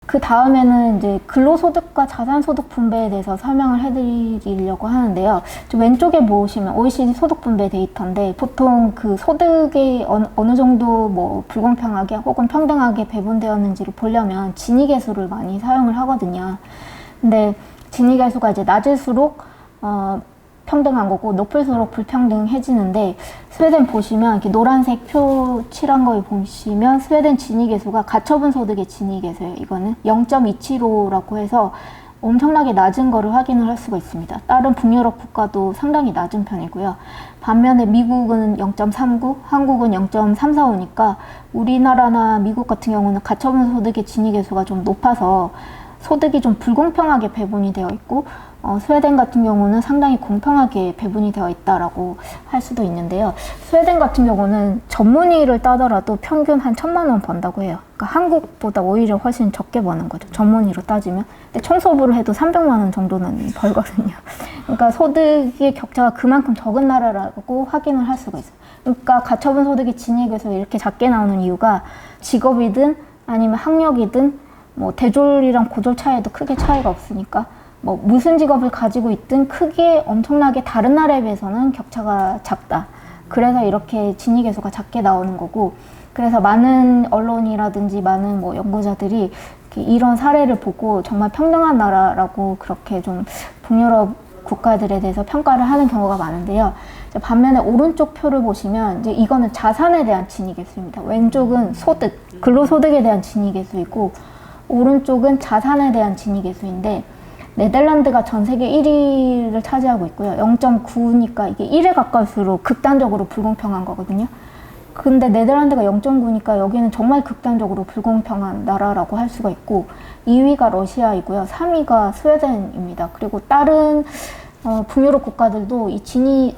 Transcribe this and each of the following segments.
그 다음에는 이제 근로소득과 자산소득 분배에 대해서 설명을 해드리려고 하는데요. 왼쪽에 보시면 OECD 소득 분배 데이터인데 보통 그 소득이 어느 정도 뭐 불공평하게 혹은 평등하게 배분되었는지를 보려면 지니계수를 많이 사용을 하거든요. 근데 지니계수가 이제 낮을수록 평등한 거고 높을수록 불평등해지는데 스웨덴 보시면 이렇게 노란색 표 칠한 거 보시면 스웨덴 지니계수가 가처분 소득의 지니계수예요. 이거는 0.275라고 해서 엄청나게 낮은 거를 확인을 할 수가 있습니다. 다른 북유럽 국가도 상당히 낮은 편이고요. 반면에 미국은 0.39, 한국은 0.345니까 우리나라나 미국 같은 경우는 가처분 소득의 지니계수가 좀 높아서 소득이 좀 불공평하게 배분이 되어 있고 스웨덴 같은 경우는 상당히 공평하게 배분이 되어 있다라고 할 수도 있는데요. 스웨덴 같은 경우는 전문의를 따더라도 평균 한 1,000만 원 번다고 해요. 그러니까 한국보다 오히려 훨씬 적게 버는 거죠. 전문의로 따지면. 근데 청소부를 해도 300만 원 정도는 벌거든요. 그러니까 소득의 격차가 그만큼 적은 나라라고 확인을 할 수가 있어요. 그러니까 가처분 소득의 진액에서 이렇게 작게 나오는 이유가 직업이든 아니면 학력이든 뭐 대졸이랑 고졸 차이도 크게 차이가 없으니까 뭐 무슨 직업을 가지고 있든 크게 엄청나게 다른 나라에 비해서는 격차가 작다. 그래서 이렇게 진위계수가 작게 나오는 거고, 그래서 많은 언론이라든지 많은 뭐 연구자들이 이런 사례를 보고 정말 평등한 나라라고 그렇게 좀 북유럽 국가들에 대해서 평가를 하는 경우가 많은데요. 반면에 오른쪽 표를 보시면 이제 이거는 자산에 대한 진위계수입니다. 왼쪽은 소득, 근로소득에 대한 진위계수이고 오른쪽은 자산에 대한 진위계수인데 네덜란드가 전 세계 1위를 차지하고 있고요. 0.9니까 이게 1에 가까울수록 극단적으로 불공평한 거거든요. 근데 네덜란드가 0.9니까 여기는 정말 극단적으로 불공평한 나라라고 할 수가 있고 2위가 러시아이고요. 3위가 스웨덴입니다. 그리고 다른 북유럽 국가들도 이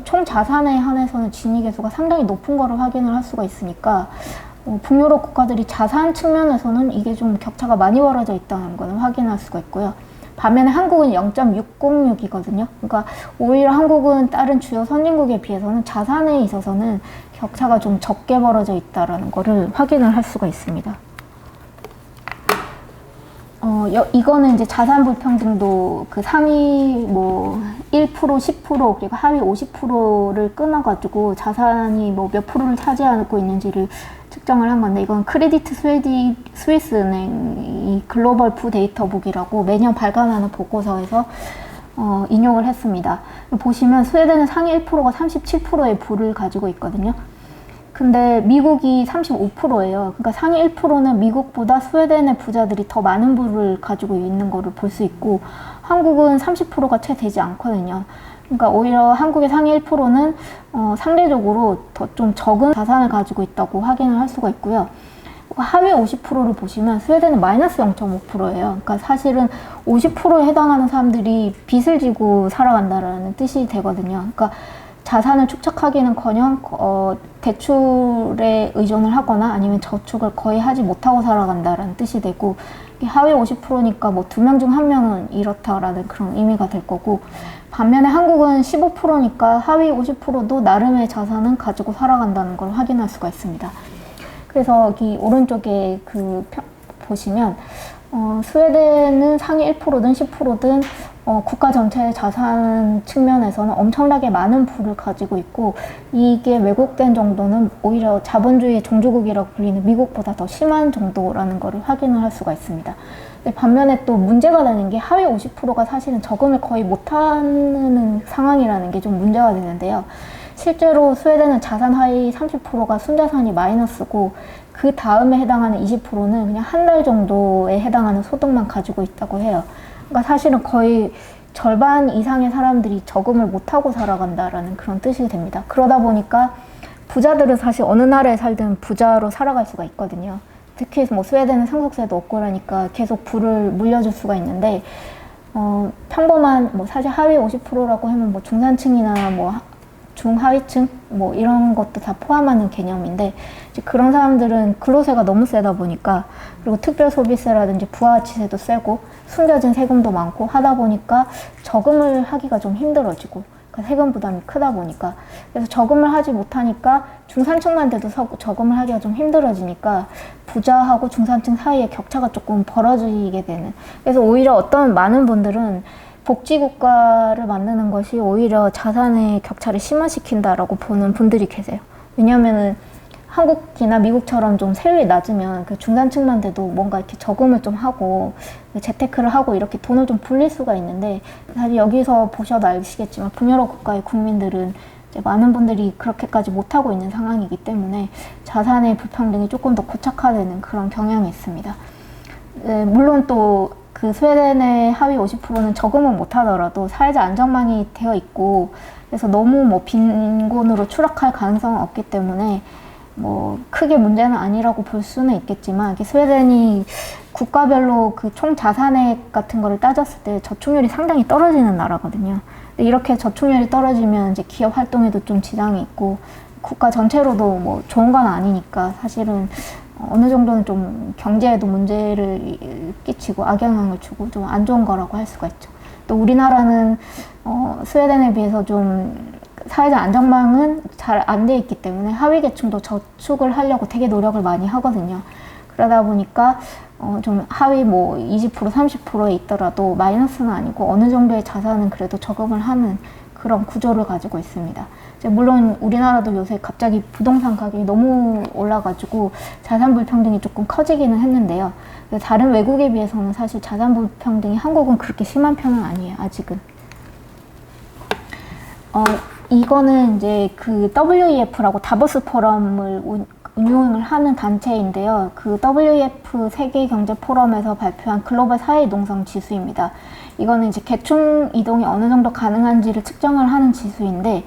총 자산에 한해서는 진위계수가 상당히 높은 거를 확인을 할 수가 있으니까 북유럽 국가들이 자산 측면에서는 이게 좀 격차가 많이 벌어져 있다는 거는 확인할 수가 있고요. 반면에 한국은 0.606이거든요. 그러니까 오히려 한국은 다른 주요 선진국에 비해서는 자산에 있어서는 격차가 좀 적게 벌어져 있다는 거를 확인을 할 수가 있습니다. 이거는 이제 자산 불평등도 그 상위 뭐 1%, 10% 그리고 하위 50%를 끊어가지고 자산이 뭐 몇 프로를 차지하고 있는지를 측정을 한 건데 이건 크레디트 스위스 은행이 글로벌 부 데이터북이라고 매년 발간하는 보고서에서 인용을 했습니다. 보시면 스웨덴은 상위 1%가 37%의 부를 가지고 있거든요. 근데 미국이 35%예요. 그러니까 상위 1%는 미국보다 스웨덴의 부자들이 더 많은 부를 가지고 있는 거를 볼 수 있고 한국은 30%가 채 되지 않거든요. 그러니까 오히려 한국의 상위 1%는 상대적으로 더 좀 적은 자산을 가지고 있다고 확인을 할 수가 있고요. 하위 50%를 보시면 스웨덴은 마이너스 0.5%예요. 그러니까 사실은 50%에 해당하는 사람들이 빚을 지고 살아간다라는 뜻이 되거든요. 그러니까 자산을 축적하기는커녕 대출에 의존을 하거나 아니면 저축을 거의 하지 못하고 살아간다라는 뜻이 되고 하위 50%니까 뭐 2명 중 1명은 이렇다라는 그런 의미가 될 거고 반면에 한국은 15%니까 하위 50%도 나름의 자산은 가지고 살아간다는 걸 확인할 수가 있습니다. 그래서 여기 오른쪽에 보시면 스웨덴은 상위 1%든 10%든 국가 전체의 자산 측면에서는 엄청나게 많은 부를 가지고 있고 이게 왜곡된 정도는 오히려 자본주의의 종주국이라고 불리는 미국보다 더 심한 정도라는 것을 확인을 할 수가 있습니다. 반면에 또 문제가 되는 게 하위 50%가 사실은 저금을 거의 못하는 상황이라는 게 좀 문제가 되는데요. 실제로 스웨덴은 자산 하위 30%가 순자산이 마이너스고 그 다음에 해당하는 20%는 그냥 한 달 정도에 해당하는 소득만 가지고 있다고 해요. 그러니까 사실은 거의 절반 이상의 사람들이 저금을 못하고 살아간다라는 그런 뜻이 됩니다. 그러다 보니까 부자들은 사실 어느 나라에 살든 부자로 살아갈 수가 있거든요. 특히 뭐 스웨덴은 상속세도 없고 그러니까 계속 부를 물려줄 수가 있는데 평범한 뭐 사실 하위 50%라고 하면 뭐 중산층이나 뭐 중하위층 뭐 이런 것도 다 포함하는 개념인데 이제 그런 사람들은 근로세가 너무 세다 보니까 그리고 특별소비세라든지 부가가치세도 세고 숨겨진 세금도 많고 하다 보니까 저금을 하기가 좀 힘들어지고 그러니까 세금 부담이 크다 보니까 그래서 저금을 하지 못하니까 중산층만 돼도 저금을 하기가 좀 힘들어지니까 부자하고 중산층 사이에 격차가 조금 벌어지게 되는. 그래서 오히려 어떤 많은 분들은 복지국가를 만드는 것이 오히려 자산의 격차를 심화시킨다라고 보는 분들이 계세요. 왜냐하면은 한국이나 미국처럼 좀 세율이 낮으면 그 중산층만 돼도 뭔가 이렇게 저금을 좀 하고 재테크를 하고 이렇게 돈을 좀 불릴 수가 있는데, 사실 여기서 보셔도 아시겠지만 북유럽 국가의 국민들은 이제 많은 분들이 그렇게까지 못하고 있는 상황이기 때문에 자산의 불평등이 조금 더 고착화되는 그런 경향이 있습니다. 물론 또 그 스웨덴의 하위 50%는 저금은 못하더라도 사회적 안전망이 되어 있고, 그래서 너무 뭐 빈곤으로 추락할 가능성은 없기 때문에 뭐 크게 문제는 아니라고 볼 수는 있겠지만, 스웨덴이 국가별로 그 총 자산액 같은 거를 따졌을 때 저축률이 상당히 떨어지는 나라거든요. 근데 이렇게 저축률이 떨어지면 이제 기업 활동에도 좀 지장이 있고 국가 전체로도 뭐 좋은 건 아니니까 사실은 어느 정도는 좀 경제에도 문제를 끼치고 악영향을 주고 좀 안 좋은 거라고 할 수가 있죠. 또 우리나라는 스웨덴에 비해서 좀 사회적 안전망은 잘 안 돼 있기 때문에 하위 계층도 저축을 하려고 되게 노력을 많이 하거든요. 그러다 보니까 좀 하위 뭐 20% 30%에 있더라도 마이너스는 아니고 어느 정도의 자산은 그래도 저금을 하는 그런 구조를 가지고 있습니다. 물론 우리나라도 요새 갑자기 부동산 가격이 너무 올라가지고 자산 불평등이 조금 커지기는 했는데요. 다른 외국에 비해서는 사실 자산 불평등이 한국은 그렇게 심한 편은 아니에요, 아직은. 이거는 이제 그 WEF라고 다보스 포럼을 운영을 하는 단체인데요. 그 WEF 세계 경제 포럼에서 발표한 글로벌 사회 이동성 지수입니다. 이거는 이제 계층 이동이 어느 정도 가능한지를 측정을 하는 지수인데,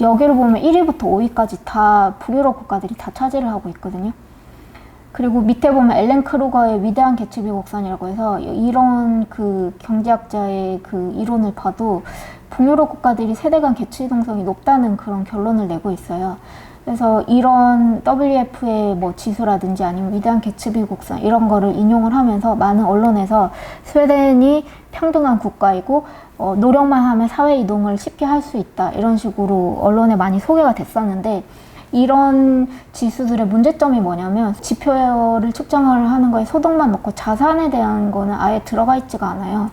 여기를 보면 1위부터 5위까지 다 북유럽 국가들이 다 차지를 하고 있거든요. 그리고 밑에 보면 앨런 크루거의 위대한 개츠비 곡선이라고 해서 이런 그 경제학자의 그 이론을 봐도 북유럽 국가들이 세대 간 계층 이동성이 높다는 그런 결론을 내고 있어요. 그래서 이런 WF의 뭐 지수라든지 아니면 위대한 개츠비 곡선 이런 거를 인용을 하면서 많은 언론에서 스웨덴이 평등한 국가이고 노력만 하면 사회 이동을 쉽게 할 수 있다 이런 식으로 언론에 많이 소개가 됐었는데, 이런 지수들의 문제점이 뭐냐면 지표를 측정을 하는 거에 소득만 넣고 자산에 대한 거는 아예 들어가 있지가 않아요.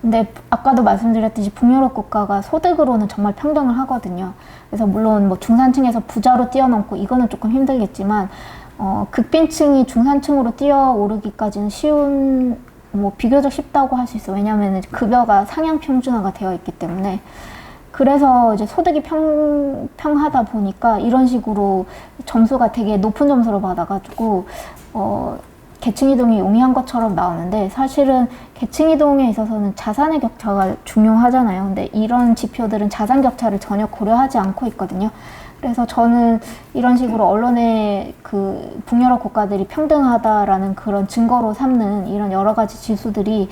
근데 아까도 말씀드렸듯이 북유럽 국가가 소득으로는 정말 평등을 하거든요. 그래서 물론 뭐 중산층에서 부자로 뛰어넘고 이거는 조금 힘들겠지만 극빈층이 중산층으로 뛰어오르기까지는 쉬운, 뭐 비교적 쉽다고 할 수 있어요. 왜냐하면 급여가 상향 평준화가 되어 있기 때문에. 그래서 이제 소득이 평평하다 보니까 이런 식으로 점수가 되게 높은 점수를 받아가지고 계층 이동이 용이한 것처럼 나오는데, 사실은 계층 이동에 있어서는 자산의 격차가 중요하잖아요. 근데 이런 지표들은 자산 격차를 전혀 고려하지 않고 있거든요. 그래서 저는 이런 식으로 언론에 그 북유럽 국가들이 평등하다라는 그런 증거로 삼는 이런 여러 가지 지수들이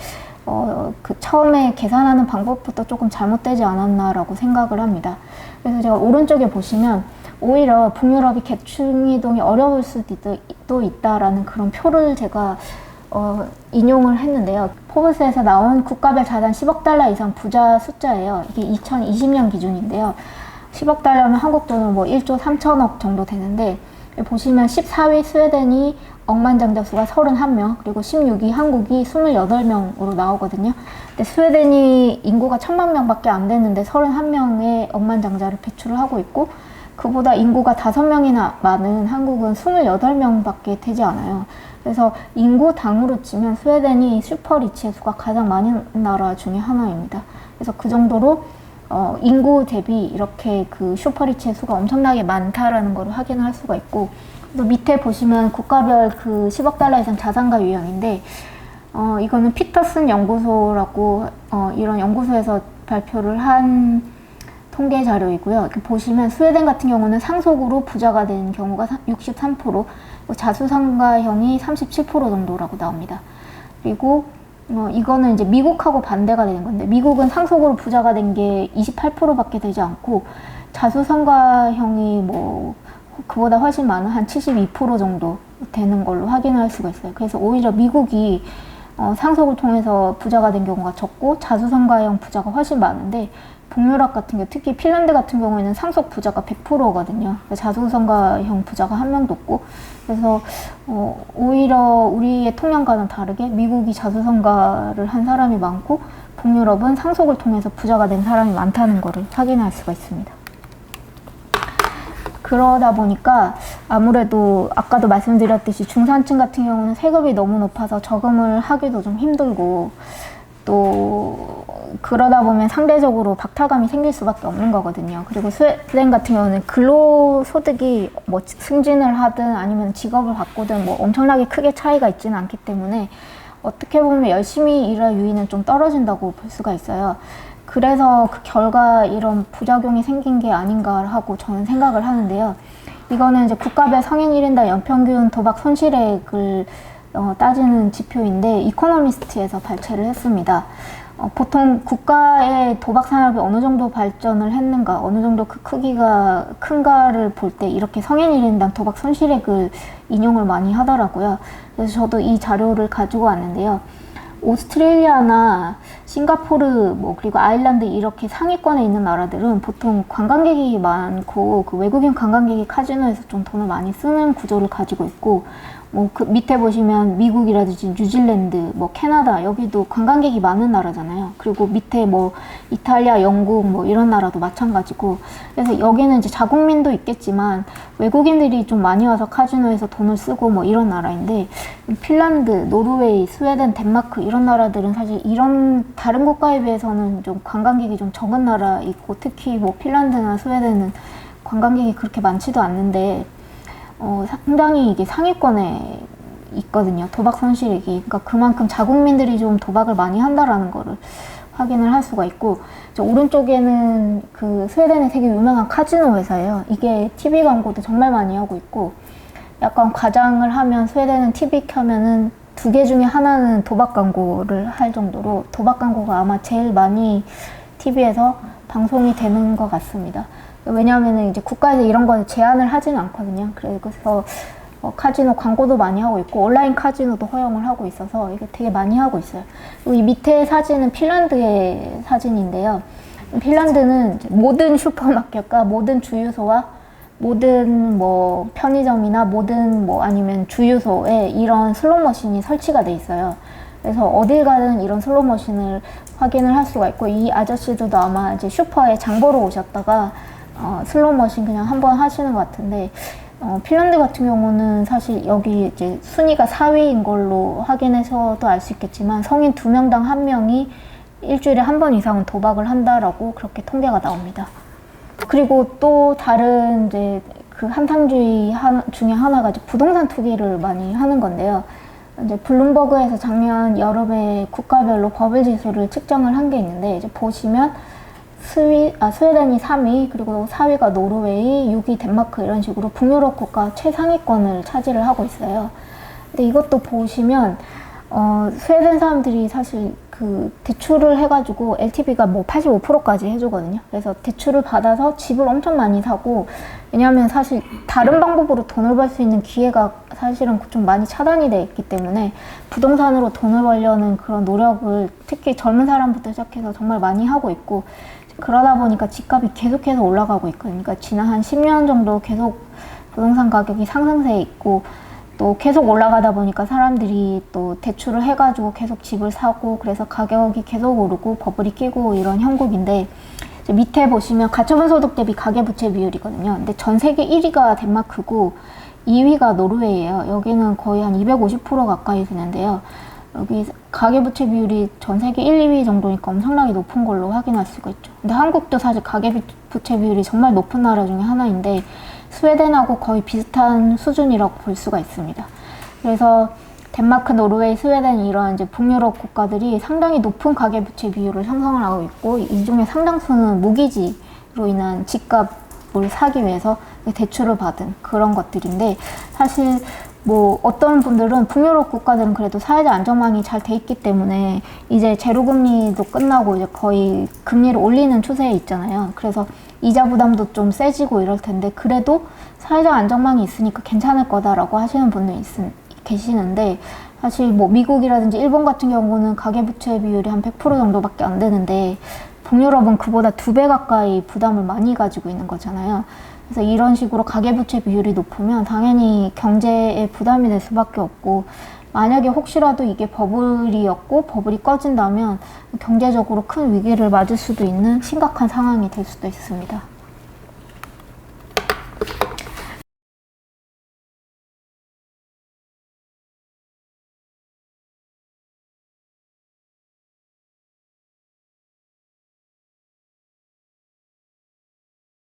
그 처음에 계산하는 방법부터 조금 잘못되지 않았나라고 생각을 합니다. 그래서 제가 오른쪽에 보시면 오히려 북유럽이 계층 이동이 어려울 수도 있다라는 그런 표를 제가 인용을 했는데요. 포브스에서 나온 국가별 자산 10억 달러 이상 부자 숫자예요. 이게 2020년 기준인데요. 10억 달러면 한국 돈으로 뭐 1조 3천억 정도 되는데, 보시면 14위 스웨덴이 억만장자 수가 31명, 그리고 16위 한국이 28명으로 나오거든요. 근데 스웨덴이 인구가 1000만 명밖에 안 됐는데 31명의 억만장자를 배출을 하고 있고, 그보다 인구가 5명이나 많은 한국은 28명밖에 되지 않아요. 그래서 인구당으로 치면 스웨덴이 슈퍼리치의 수가 가장 많은 나라 중에 하나입니다. 그래서 그 정도로 인구 대비 이렇게 그 슈퍼리치의 수가 엄청나게 많다라는 걸 확인할 수가 있고, 또 밑에 보시면 국가별 그 10억 달러 이상 자산가 유형인데, 이거는 피터슨 연구소라고 이런 연구소에서 발표를 한 통계 자료이고요. 이렇게 보시면 스웨덴 같은 경우는 상속으로 부자가 된 경우가 63%, 자수성가형이 37% 정도라고 나옵니다. 그리고 이거는 이제 미국하고 반대가 되는 건데, 미국은 상속으로 부자가 된 게 28%밖에 되지 않고 자수성가형이 뭐 그보다 훨씬 많은 한 72% 정도 되는 걸로 확인할 수가 있어요. 그래서 오히려 미국이 상속을 통해서 부자가 된 경우가 적고 자수성가형 부자가 훨씬 많은데, 북유럽 같은 경우, 특히 핀란드 같은 경우에는 상속 부자가 100%거든요. 자수성가형 부자가 한 명도 없고, 그래서 오히려 우리의 통념과는 다르게 미국이 자수성가를 한 사람이 많고 북유럽은 상속을 통해서 부자가 된 사람이 많다는 것을 확인할 수가 있습니다. 그러다 보니까 아무래도 아까도 말씀드렸듯이 중산층 같은 경우는 세금이 너무 높아서 저금을 하기도 좀 힘들고, 또 그러다 보면 상대적으로 박탈감이 생길 수밖에 없는 거거든요. 그리고 스웨덴 같은 경우는 근로소득이 뭐 승진을 하든 아니면 직업을 바꾸든 뭐 엄청나게 크게 차이가 있지는 않기 때문에 어떻게 보면 열심히 일할 유인은 좀 떨어진다고 볼 수가 있어요. 그래서 그 결과 이런 부작용이 생긴 게 아닌가 하고 저는 생각을 하는데요. 이거는 이제 국가별 성인 1인당 연평균 도박 손실액을 따지는 지표인데 이코노미스트에서 발췌를 했습니다. 보통 국가의 도박 산업이 어느 정도 발전을 했는가, 어느 정도 그 크기가 큰가를 볼 때 이렇게 성인 1인당 도박 손실액을 인용을 많이 하더라고요. 그래서 저도 이 자료를 가지고 왔는데요. 오스트레일리아나 싱가포르, 그리고 아일랜드 이렇게 상위권에 있는 나라들은 보통 관광객이 많고 그 외국인 관광객이 카지노에서 좀 돈을 많이 쓰는 구조를 가지고 있고, 그 밑에 보시면 미국이라든지 뉴질랜드, 캐나다, 여기도 관광객이 많은 나라잖아요. 그리고 밑에 이탈리아, 영국 이런 나라도 마찬가지고, 그래서 여기는 이제 자국민도 있겠지만 외국인들이 좀 많이 와서 카지노에서 돈을 쓰고 이런 나라인데, 핀란드, 노르웨이, 스웨덴, 덴마크 이런 나라들은 사실 이런 다른 국가에 비해서는 좀 관광객이 좀 적은 나라 있고, 특히 핀란드나 스웨덴은 관광객이 그렇게 많지도 않는데 상당히 이게 상위권에 있거든요. 도박 손실액이. 그러니까 그만큼 자국민들이 좀 도박을 많이 한다라는 거를 확인을 할 수가 있고, 저 오른쪽에는 그 스웨덴의 되게 유명한 카지노 회사예요. 이게 TV 광고도 정말 많이 하고 있고, 약간 과장을 하면 스웨덴은 TV 켜면은 2개 중에 하나는 도박 광고를 할 정도로 도박 광고가 아마 제일 많이 TV에서 방송이 되는 것 같습니다. 왜냐하면 이제 국가에서 이런 걸 제한을 하지는 않거든요. 그래서 카지노 광고도 많이 하고 있고 온라인 카지노도 허용을 하고 있어서 이게 되게 많이 하고 있어요. 그리고 이 밑에 사진은 핀란드의 사진인데요. 핀란드는 모든 슈퍼마켓과 모든 주유소와 모든 편의점이나 모든 아니면 주유소에 이런 슬롯머신이 설치가 돼 있어요. 그래서 어딜 가든 이런 슬롯머신을 확인을 할 수가 있고, 이 아저씨들도 아마 이제 슈퍼에 장 보러 오셨다가 슬롯머신 그냥 한번 하시는 것 같은데, 핀란드 같은 경우는 사실 여기 이제 순위가 4위인 걸로 확인해서도 알 수 있겠지만 성인 2명당 1명이 일주일에 한 번 이상은 도박을 한다라고 그렇게 통계가 나옵니다. 그리고 또 다른 이제 그 한탕주의 중에 하나가 이제 부동산 투기를 많이 하는 건데요. 이제 블룸버그에서 작년 여름에 국가별로 버블 지수를 측정을 한 게 있는데, 이제 보시면 스웨덴이 3위, 그리고 4위가 노르웨이, 6위 덴마크 이런 식으로 북유럽 국가 최상위권을 차지를 하고 있어요. 근데 이것도 보시면 스웨덴 사람들이 사실 그 대출을 해가지고 LTV가 85%까지 해주거든요. 그래서 대출을 받아서 집을 엄청 많이 사고, 왜냐하면 사실 다른 방법으로 돈을 벌 수 있는 기회가 사실은 좀 많이 차단이 돼 있기 때문에 부동산으로 돈을 벌려는 그런 노력을 특히 젊은 사람부터 시작해서 정말 많이 하고 있고, 그러다 보니까 집값이 계속해서 올라가고 있거든요. 그러니까 지난 한 10년 정도 계속 부동산 가격이 상승세에 있고, 또 계속 올라가다 보니까 사람들이 또 대출을 해가지고 계속 집을 사고, 그래서 가격이 계속 오르고 버블이 끼고 이런 형국인데, 이제 밑에 보시면 가처분 소득 대비 가계부채 비율이거든요. 근데 전 세계 1위가 덴마크고 2위가 노르웨이예요. 여기는 거의 한 250% 가까이 되는데요. 여기 가계부채 비율이 전 세계 1, 2위 정도니까 엄청나게 높은 걸로 확인할 수가 있죠. 근데 한국도 사실 가계부채 비율이 정말 높은 나라 중에 하나인데 스웨덴하고 거의 비슷한 수준이라고 볼 수가 있습니다. 그래서 덴마크, 노르웨이, 스웨덴 이런 이제 북유럽 국가들이 상당히 높은 가계부채 비율을 형성을 하고 있고, 이 중에 상당수는 무기지로 인한 집값을 사기 위해서 대출을 받은 그런 것들인데, 사실 어떤 분들은 북유럽 국가들은 그래도 사회적 안전망이 잘 돼 있기 때문에 이제 제로금리도 끝나고 이제 거의 금리를 올리는 추세에 있잖아요. 그래서 이자 부담도 좀 세지고 이럴 텐데, 그래도 사회적 안전망이 있으니까 괜찮을 거다라고 하시는 분도 계시는데 사실 뭐 미국이라든지 일본 같은 경우는 가계부채 비율이 한 100% 정도밖에 안 되는데 북유럽은 그보다 2배 가까이 부담을 많이 가지고 있는 거잖아요. 그래서 이런 식으로 가계부채 비율이 높으면 당연히 경제에 부담이 될 수밖에 없고 만약에 혹시라도 이게 버블이었고 버블이 꺼진다면 경제적으로 큰 위기를 맞을 수도 있는 심각한 상황이 될 수도 있습니다.